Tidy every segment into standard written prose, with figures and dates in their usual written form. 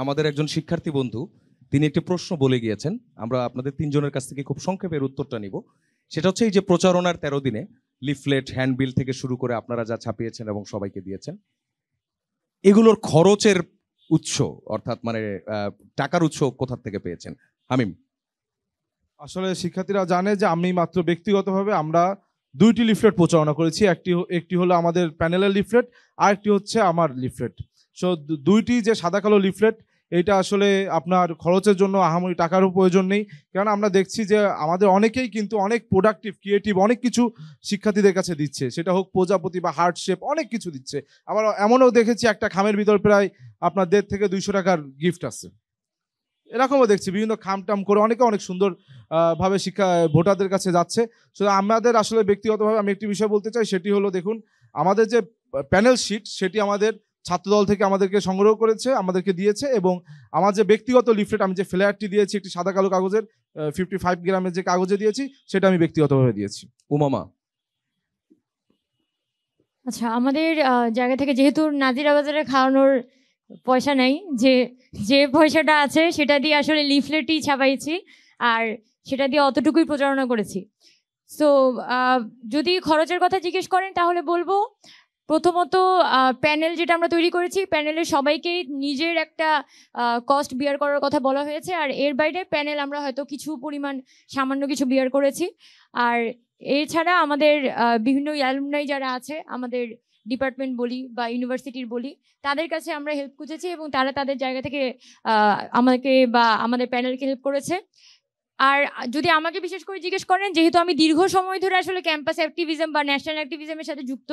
আমাদের একজন শিক্ষার্থী বন্ধু তিনি একটি প্রশ্ন বলে গিয়েছেন, আমরা আপনাদের তিনজনের কাছ থেকে খুব সংক্ষেপের উত্তরটা নিব। সেটা হচ্ছে এই যে প্রচারণার 13 দিনে লিফলেট, হ্যান্ডবিল থেকে শুরু করে আপনারা যা ছাপিয়েছেন এবং সবাইকে দিয়েছেন, এগুলোর খরচের উৎস অর্থাৎ মানে টাকার উৎস কোথা থেকে পেয়েছেন? হামিম। আসলে শিক্ষার্থীরা জানে যে আমি মাত্র ব্যক্তিগতভাবে আমরা দুইটি লিফলেট প্রচারণা করেছি। একটি হলো আমাদের প্যানেলের লিফলেট, আর একটি হচ্ছে আমার লিফলেট। সো দুইটি যে সাদা কালো লিফলেট, এটা আসলে আপনার খরচের জন্য আহামরি টাকারও প্রয়োজন নেই, কারণ আমরা দেখছি যে আমাদের অনেকেই কিন্তু অনেক প্রোডাক্টিভ, ক্রিয়েটিভ অনেক কিছু শিক্ষার্থীদের কাছে দিচ্ছে, সেটা হোক প্রজাপতি বা হার্ট শেপ, অনেক কিছু দিচ্ছে। আবার এমনও দেখেছি একটা খামের ভিতর প্রায় আপনার 150 থেকে 200 টাকার গিফট আছে। এরকমও দেখছি বিভিন্ন খামটাম করে অনেকে অনেক সুন্দর ভাবে শিক্ষা ভোটারদের কাছে যাচ্ছে। শুধু আমাদের আসলে ব্যক্তিগতভাবে আমি একটি বিষয় বলতে চাই, সেটি হলো দেখুন আমাদের যে প্যানেল শিট সেটি আমাদের ছাত্রদল থেকে আমাদেরকে সংগ্রহ করেছে, আমাদেরকে দিয়েছে, এবং আমার যে ব্যক্তিগত লিফলেট আমি যে ফ্লেয়ারটি দিয়েছি একটি সাদা কালো কাগজের 55 গ্রামের যে কাগজে দিয়েছি সেটা আমি ব্যক্তিগতভাবে দিয়েছি। উমামা। আচ্ছা, আমাদের জায়গা থেকে যেহেতু নাজিরা বাজারে খাওয়ানোর পয়সা নাই, যে পয়সাটা আছে সেটা দিয়ে আসলে লিফলেটই ছাপাইছি, আর সেটা দিয়ে অতটুকুই প্রচারণা করেছি। সো যদি খরচের কথা জিজ্ঞেস করেন তাহলে বলবো প্রথমত প্যানেল যেটা আমরা তৈরি করেছি, প্যানেলের সবাইকেই নিজের একটা কস্ট বিয়ার করার কথা বলা হয়েছে, আর এর বাইরে প্যানেল আমরা হয়তো কিছু পরিমাণ সামান্য কিছু বিয়ার করেছি। আর এছাড়া আমাদের বিভিন্ন অ্যালুমনাই যারা আছে আমাদের ডিপার্টমেন্ট বলি বা ইউনিভার্সিটির বলি, তাদের কাছে আমরা হেল্প খুঁজেছি এবং তারা তাদের জায়গা থেকে আমাকে বা আমাদের প্যানেলকে হেল্প করেছে। আর যদি আমাকে বিশেষ করে জিজ্ঞেস করেন, যেহেতু আমি দীর্ঘ সময় ধরে আসলে ক্যাম্পাস অ্যাক্টিভিজম বা ন্যাশনাল অ্যাক্টিভিজমের সাথে যুক্ত,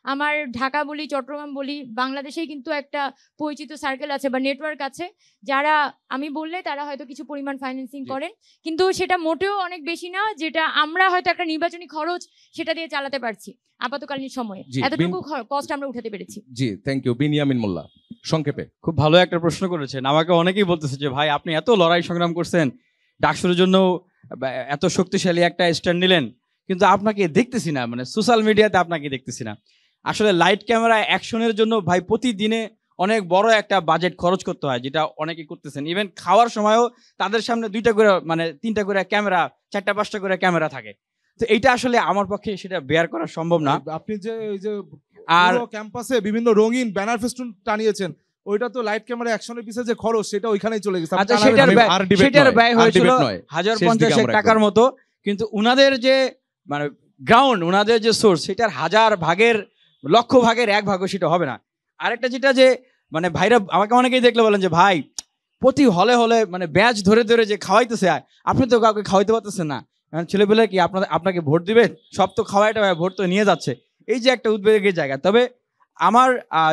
আমার ঢাকা বলি, চট্টগ্রাম বলি, বাংলাদেশেই কিন্তু একটা পরিচিত সার্কেল আছে বা নেটওয়ার্ক আছে, যারা আমি বললে তারা হয়তো কিছু পরিমাণ ফাইন্যান্সিং করেন, কিন্তু সেটা মোটেও অনেক বেশি না, যেটা আমরা হয়তো একটা নির্বাচনী খরচ সেটা দিয়ে চালাতে পারছি আপাতকালীন সময়ে। এতটুকু কষ্ট আমরা উঠাতে পেরেছি। জি, থ্যাংক ইউ। বিনিয়ামিন মোল্লা, সংক্ষেপে। খুব ভালো একটা প্রশ্ন করেছেন। আমাকে অনেকেই বলতেছে যে ভাই আপনি এত লড়াই সংগ্রাম করছেন, ডাকসুরের জন্য এত শক্তিশালী একটা স্ট্যান্ড নিলেন, কিন্তু আপনাকে দেখতেছি না, মানে সোশ্যাল মিডিয়াতে আপনাকে দেখতেছি না। আসলে লাইট ক্যামেরা অ্যাকশনের জন্য ভাই প্রতিদিনে অনেক বড় একটা বাজেট খরচ করতে হয়, যেটা অনেকে করতেছেন। ইভেন খাওয়ার সময়ও তাদের সামনে 2টা করে মানে 3টা করে ক্যামেরা, 4টা 5টা করে ক্যামেরা থাকে। তো এইটা আসলে আমার পক্ষে সেটা বেয়ার করা সম্ভব না। আপনি যে এই যে আর ক্যাম্পাসে বিভিন্ন রঙিন ব্যানার ফেস্টুন টানিয়েছেন, ওইটা তো লাইট ক্যামেরা অ্যাকশনের পিছে যে খরচ সেটা ওইখানেই চলে গেছে। আচ্ছা, সেটার ব্যয় হয়েছিল 1050 টাকার মতো, কিন্তু উনাদের যে মানে গ্রাউন্ড, উনাদের যে সোর্স, সেটার 1000 ভাগের, লক্ষ ভাগের 1 ভাগও সেটা হবে না। আরেকটা যেটা যে মানে ভাইরা আমাকে অনেকেই দেখলে বলেন যে ভাই প্রতি হলে হলে মানে ব্যাচ ধরে ধরে যে খাওয়াইতেছে, আপনি তো কাউকে খাওয়াইতে পারতেছেন না, ছেলেপেলে কি আপনাকে ভোট দিবে? সব তো খাওয়াইটা ভোট তো নিয়ে যাচ্ছে। এই যে একটা উদ্বেগের জায়গা। তবে আমার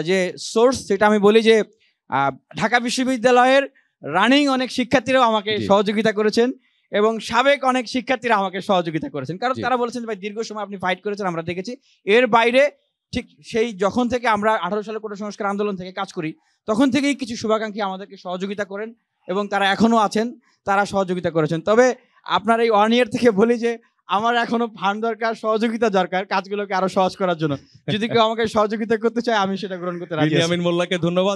যে সোর্স সেটা আমি বলি যে ঢাকা বিশ্ববিদ্যালয়ের রানিং অনেক শিক্ষার্থীরাও আমাকে সহযোগিতা করেছেন, এবং সাবেক অনেক শিক্ষার্থীরা আমাকে সহযোগিতা করেছেন, কারণ তারা বলেছেন ভাই দীর্ঘ সময় আপনি ফাইট করেছেন, আমরা দেখেছি। এর বাইরে ঠিক সেই যখন থেকে আমরা 18 সালে কোটা সংস্কার আন্দোলন থেকে কাজ করি, তখন থেকেই কিছু শুভাকাঙ্ক্ষী আমাদেরকে সহযোগিতা করেন, এবং তারা এখনো আছেন, তারা সহযোগিতা করেছেন। তবে আপনার এই 1 ইয়ার থেকে বলি যে আমার এখনো ফান্ড দরকার, সহযোগিতা দরকার কাজগুলোকে আরো সহজ করার জন্য। যদি কেউ আমাকে সহযোগিতা করতে চায় আমি সেটা গ্রহণ করতে রাজি আছি। বিনিয়ামিন মোল্লাকে ধন্যবাদ।